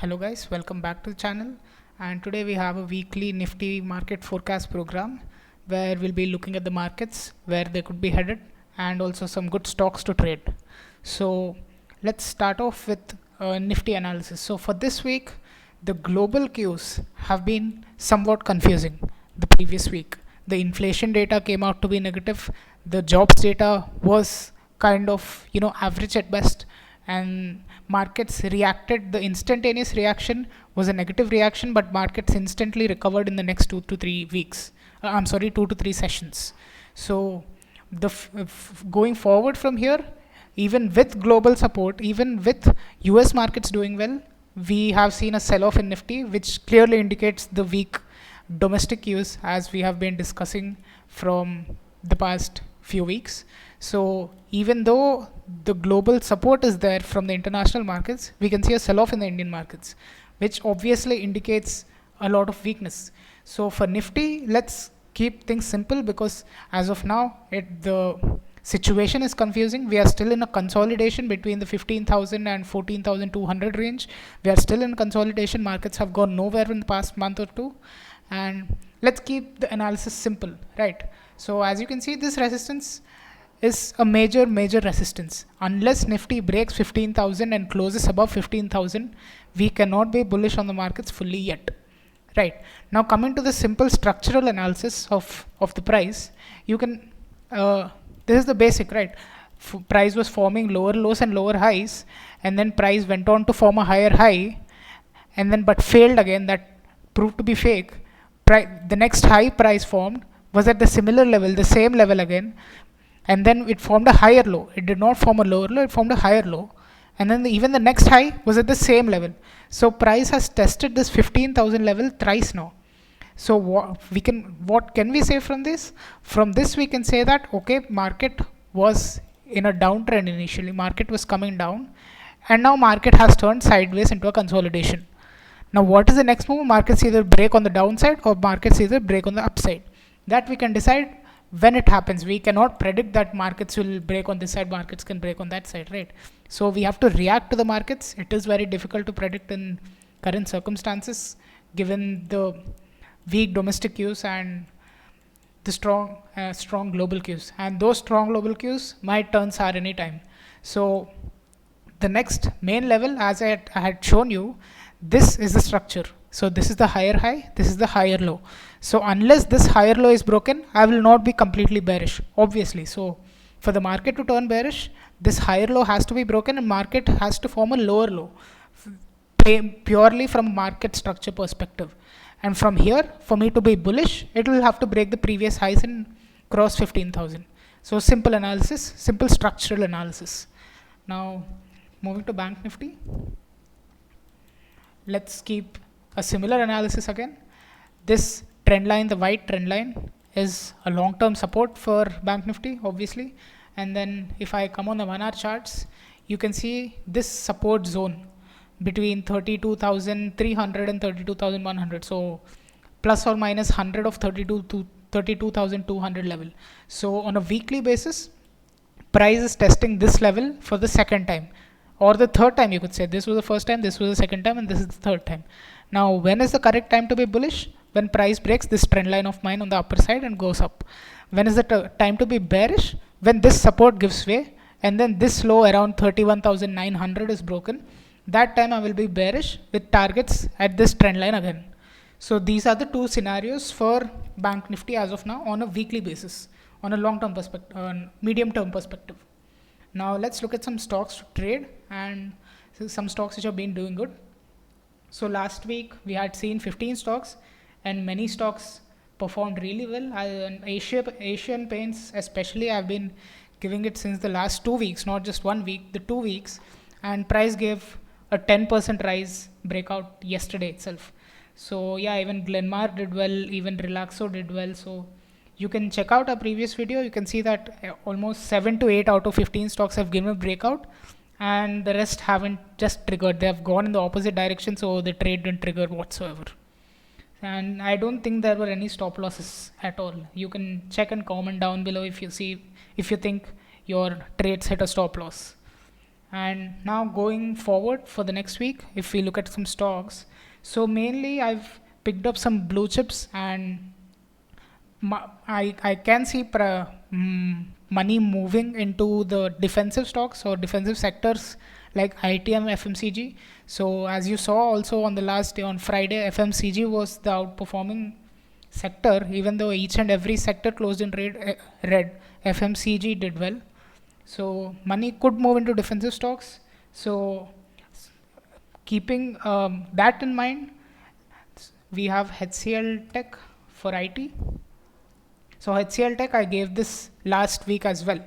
Hello guys, welcome back to the channel, and today we have a weekly Nifty market forecast program where we'll be looking at the markets, where they could be headed, and also some good stocks to trade. So let's start off with Nifty analysis. So for this week, the global cues have been somewhat confusing the previous week. The inflation data came out to be negative, the jobs data was kind of average at best, and markets reacted. The instantaneous reaction was a negative reaction, but markets instantly recovered in the next 2 to 3 weeks. I'm sorry, 2 to 3 sessions. So going forward from here, even with global support, even with US markets doing well, we have seen a sell-off in Nifty, which clearly indicates the weak domestic use, as we have been discussing from the past few weeks. So even though the global support is there from the international markets, we can see a sell-off in the Indian markets, which obviously indicates a lot of weakness. So for Nifty, let's keep things simple, because as of now, the situation is confusing. We are still in a consolidation between the 15,000 and 14,200 range. We are still in consolidation. Markets have gone nowhere in the past month or two, and let's keep the analysis simple, right? So as you can see, this resistance is a major resistance. Unless Nifty breaks 15,000 and closes above 15,000, we cannot be bullish on the markets fully yet. Right. Now coming to the simple structural analysis of the price, you can this is the basic, right? Price was forming lower lows and lower highs, and then price went on to form a higher high, and then but failed again. That proved to be fake. The next high price formed was at the similar level, the same level again, and then it formed a higher low. It did not form a lower low, it formed a higher low, and then even the next high was at the same level. So price has tested this 15,000 level thrice now. So what can we say from this? From this we can say that okay, market was in a downtrend initially. Market was coming down, and now market has turned sideways into a consolidation. Now what is the next move? Markets either break on the downside or markets either break on the upside. That we can decide when it happens. We cannot predict that markets will break on this side, markets can break on that side, right? So we have to react to the markets. It is very difficult to predict in current circumstances, given the weak domestic cues and the strong global cues, and those strong global cues might turn sour anytime. So the next main level, as I had shown you, this is the structure. So this is the higher high, this is the higher low. So unless this higher low is broken, I will not be completely bearish, obviously. So for the market to turn bearish, this higher low has to be broken and market has to form a lower low, purely from market structure perspective. And from here, for me to be bullish, it will have to break the previous highs and cross 15,000. So simple analysis, simple structural analysis. Now moving to Bank Nifty, let's keep a similar analysis again. This trend line, the white trend line, is a long-term support for Bank Nifty, obviously. And then if I come on the 1-hour charts, you can see this support zone between 32,300 and 32,100. So plus or minus 100 of 32,200 level. So on a weekly basis, price is testing this level for the second time, or the third time. You could say this was the first time, this was the second time, and this is the third time. Now when is the correct time to be bullish? When price breaks this trend line of mine on the upper side and goes up. When is the time to be bearish? When this support gives way and then this low around 31,900 is broken. That time I will be bearish with targets at this trend line again. So these are the two scenarios for Bank Nifty as of now on a weekly basis, on a long-term perspective, on medium-term perspective. Now let's look at some stocks to trade, and some stocks which have been doing good. So last week we had seen 15 stocks, and many stocks performed really well. Asian Paints especially, I've been giving it since the last 2 weeks, not just 1 week, the 2 weeks, and price gave a 10% rise breakout yesterday itself. So yeah, even Glenmar did well, even Relaxo did well. So you can check out our previous video. You can see that almost 7 to 8 out of 15 stocks have given a breakout, and the rest haven't just triggered. They have gone in the opposite direction, so the trade didn't trigger whatsoever. And I don't think there were any stop losses at all. You can check and comment down below if you think your trades hit a stop loss. And now going forward for the next week, if we look at some stocks, so mainly I've picked up some blue chips, and I can see money moving into the defensive stocks or defensive sectors like ITM, FMCG. So as you saw also on the last day on Friday, FMCG was the outperforming sector, even though each and every sector closed in red. FMCG did well. So money could move into defensive stocks. So keeping that in mind, we have HCL Tech for IT. So HCL Tech, I gave this last week as well.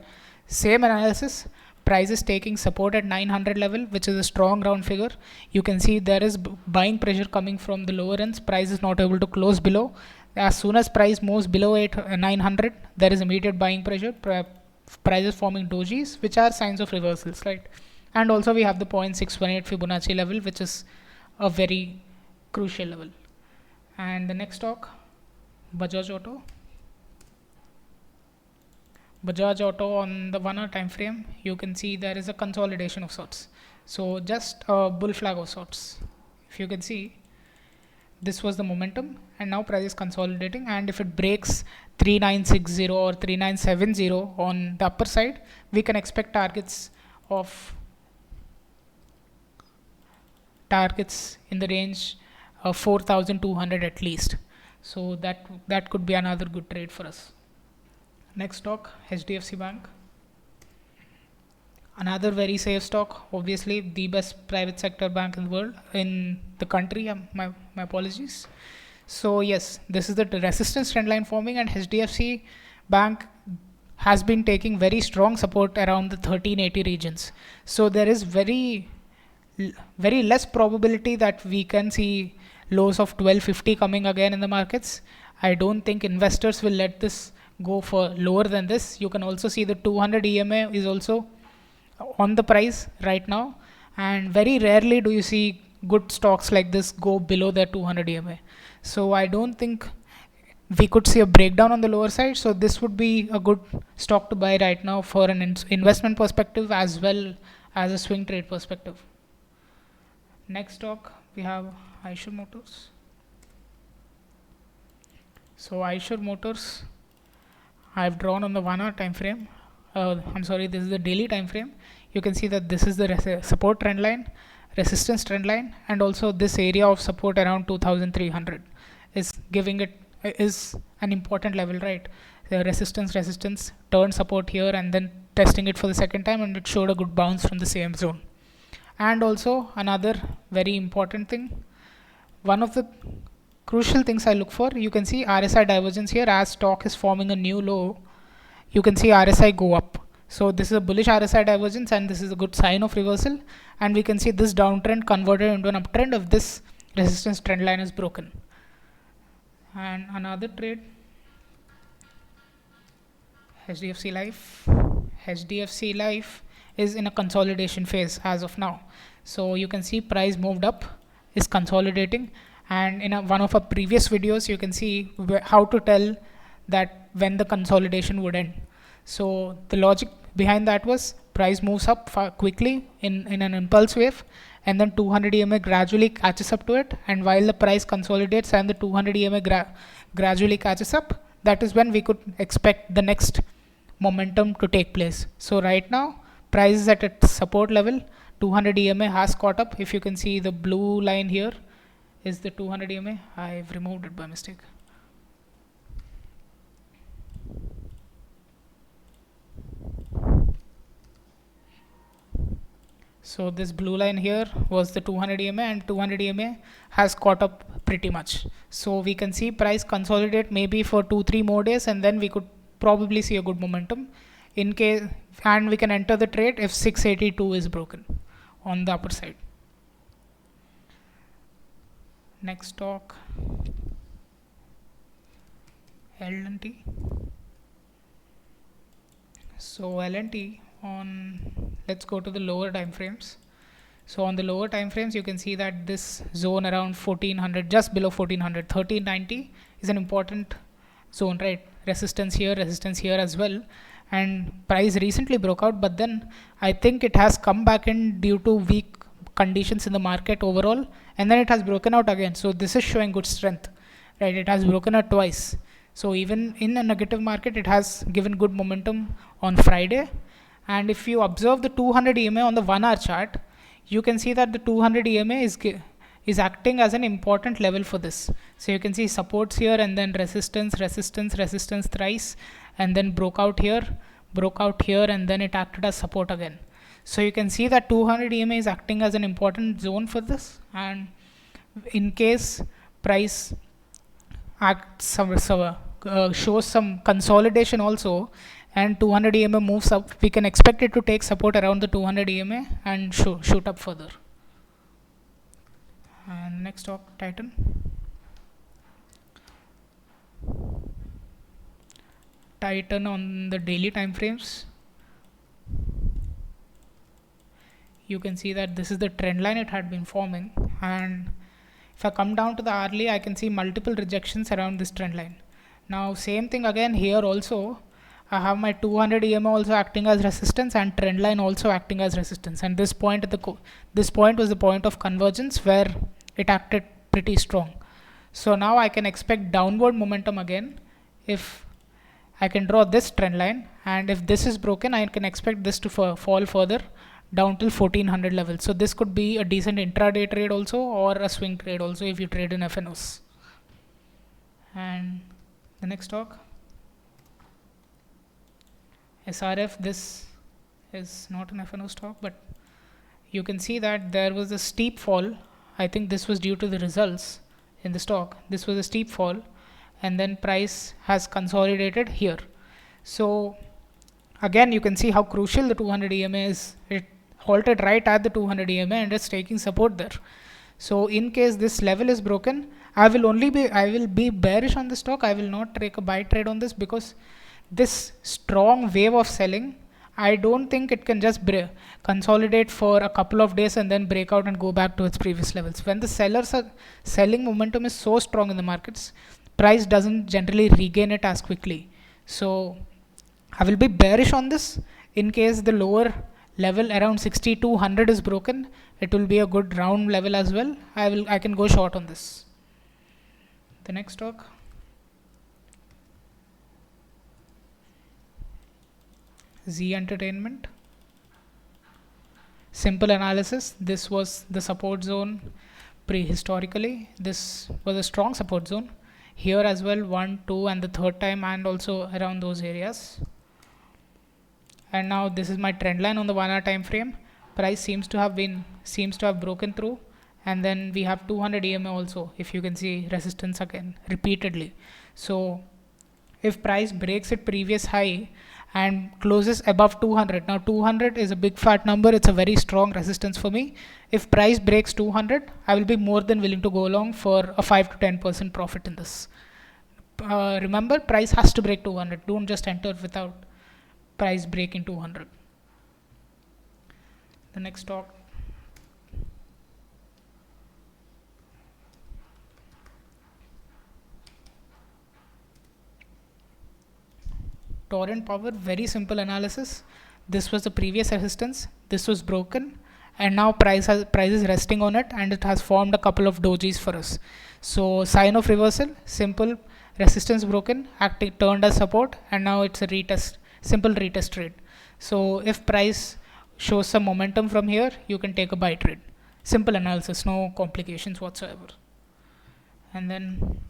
Same analysis. Price is taking support at 900 level, which is a strong round figure. You can see there is buying pressure coming from the lower ends. Price is not able to close below. As soon as price moves below 900, there is immediate buying pressure. Prices forming dojis, which are signs of reversals, right? And also we have the 0.618 Fibonacci level, which is a very crucial level. And the next stock, Bajaj Auto. Bajaj Auto on the 1 hour time frame, you can see there is a consolidation of sorts. So just a bull flag of sorts. If you can see, this was the momentum, and now price is consolidating, and if it breaks 3960 or 3970 on the upper side, we can expect targets in the range of 4200 at least. So that could be another good trade for us. Next stock, HDFC Bank. Another very safe stock, obviously the best private sector bank in the world, in the country. My apologies. So yes, this is the resistance trend line forming, and HDFC Bank has been taking very strong support around the 1380 regions. So there is very less probability that we can see lows of 1250 coming again in the markets. I don't think investors will let this go for lower than this. You can also see the 200 EMA is also on the price right now, and very rarely do you see good stocks like this go below their 200 EMA. So I don't think we could see a breakdown on the lower side. So this would be a good stock to buy right now for an investment perspective as well as a swing trade perspective. Next stock, we have Eicher Motors. So Eicher Motors, I've drawn on the 1 hour time frame. This is the daily time frame. You can see that this is the support trend line, resistance trend line, and also this area of support around 2300 is an important level, right? The resistance turn support here, and then testing it for the second time, and it showed a good bounce from the same zone. And also another very important thing, one of the crucial things I look for, you can see RSI divergence here. As stock is forming a new low, you can see RSI go up. So this is a bullish RSI divergence, and this is a good sign of reversal, and we can see this downtrend converted into an uptrend if this resistance trend line is broken. And another trade, HDFC Life. HDFC Life is in a consolidation phase as of now. So you can see price moved up, is consolidating, and in one of our previous videos you can see how to tell that when the consolidation would end. So the logic behind that was price moves up quickly in an impulse wave, and then 200 EMA gradually catches up to it, and while the price consolidates and the 200 EMA gradually catches up, that is when we could expect the next momentum to take place. So right now price is at its support level. 200 EMA has caught up. If you can see, the blue line here is the 200 EMA. I've removed it by mistake. So this blue line here was the 200 EMA, and 200 EMA has caught up pretty much. So we can see price consolidate maybe for 2-3 more days, and then we could probably see a good momentum in case, and we can enter the trade if 682 is broken on the upper side. Next stock, L&T. So L&T let's go to the lower time frames. So on the lower time frames, you can see that this zone around 1400, just below 1400, 1390 is an important zone, right? Resistance here as well, and price recently broke out, but then I think it has come back in due to weak conditions in the market overall, and then it has broken out again. So this is showing good strength, right? It has broken out twice. So even in a negative market, it has given good momentum on Friday. And if you observe the 200 EMA on the 1 hour chart, you can see that the 200 EMA is acting as an important level for this. So you can see supports here, and then resistance, resistance, resistance thrice, and then broke out here, and then it acted as support again. So you can see that 200 EMA is acting as an important zone for this, and in case price shows some consolidation also, and 200 EMA moves up, we can expect it to take support around the 200 EMA and shoot up further. And next stock, Titan. Titan on the daily time frames, you can see that this is the trend line it had been forming, and if I come down to the hourly, I can see multiple rejections around this trend line. Now same thing again here also, I have my 200 EMA also acting as resistance and trend line also acting as resistance, and this point this point was the point of convergence where it acted pretty strong. So now I can expect downward momentum again if I can draw this trend line, and if this is broken, I can expect this to fall further down till 1400 level. So this could be a decent intraday trade also, or a swing trade also if you trade in FNOs. And the next stock, SRF. This is not an FNO stock, but you can see that there was a steep fall. I think this was due to the results in the stock. This was a steep fall, and then price has consolidated here. So again, you can see how crucial the 200 EMA is. It halted right at the 200 EMA and is taking support there. So in case this level is broken, I will be bearish on the stock. I will not take a buy trade on this, because this strong wave of selling, I don't think it can just consolidate for a couple of days and then break out and go back to its previous levels. When the selling momentum is so strong in the markets, price doesn't generally regain it as quickly. So I will be bearish on this. In case the lower level around 6200 is broken, it will be a good round level as well. I can go short on this. The next stock, Zee Entertainment. Simple analysis, this was the support zone prehistorically. This was a strong support zone here as well, 1, 2, and the third time, and also around those areas. And now this is my trend line on the 1 hour time frame. Price seems to have broken through, and then we have 200 EMA also, if you can see resistance again repeatedly. So if price breaks its previous high and closes above 200, now 200 is a big fat number, it's a very strong resistance for me. If price breaks 200, I will be more than willing to go along for a 5 to 10% profit in this. Remember, price has to break 200. Don't just enter without price breaking 200. The next stock, Torrent Power. Very simple analysis. This was the previous resistance, this was broken, and now price is resting on it, and it has formed a couple of dojis for us. So sign of reversal, simple resistance broken, turned as support, and now it's a retest, simple retest trade. So if price shows some momentum from here, you can take a buy trade. Simple analysis, no complications whatsoever. And then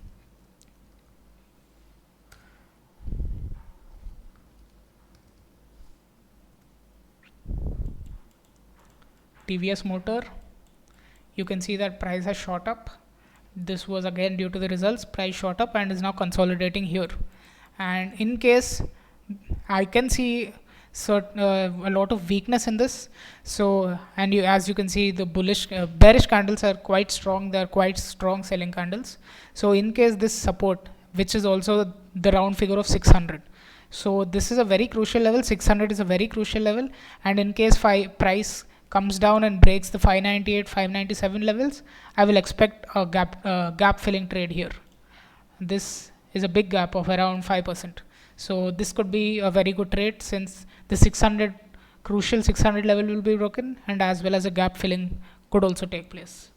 TVS Motor, you can see that price has shot up. This was again due to the results, price shot up and is now consolidating here. And in case I can see a lot of weakness in this, so as you can see, the bearish candles are quite strong. They are quite strong selling candles. So in case this support, which is also the round figure of 600, so this is a very crucial level. 600 is a very crucial level, and in case price comes down and breaks the 598, 597 levels, I will expect a gap filling trade here. This is a big gap of around 5%. So this could be a very good trade since the 600 crucial 600 level will be broken, and as well as a gap filling could also take place.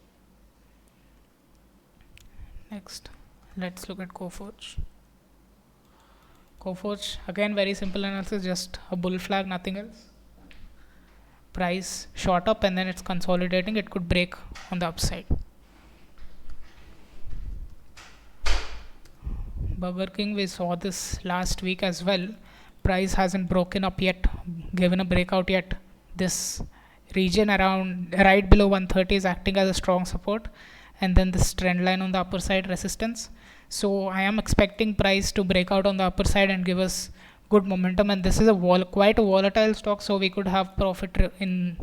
Next, let's look at Coforge. Coforge, again very simple analysis, just a bull flag, nothing else. Price shot up and then it's consolidating, it could break on the upside. Burger King, we saw this last week as well. Price hasn't broken up yet, given a breakout yet. This region around right below 130 is acting as a strong support, and then this trend line on the upper side resistance. So I am expecting price to break out on the upper side and give us good momentum, and this is quite a volatile stock, so we could have profit in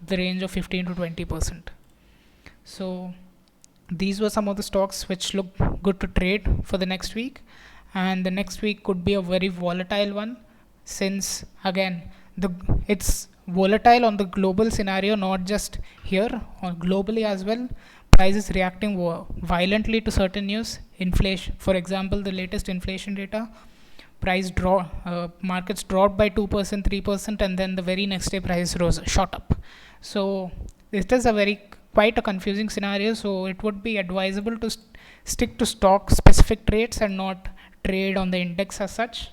the range of 15 to 20%. So these were some of the stocks which look good to trade for the next week, and the next week could be a very volatile one, since again it's volatile on the global scenario, not just here, or globally as well. Price is reacting violently to certain news. Inflation, for example, the latest inflation data, markets dropped by 2%, 3%, and then the very next day price shot up. So it is quite a confusing scenario, so it would be advisable to stick to stock specific trades and not trade on the index as such.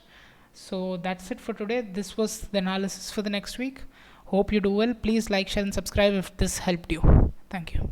So that's it for today. This was the analysis for the next week. Hope you do well. Please like, share and subscribe if this helped you. Thank you.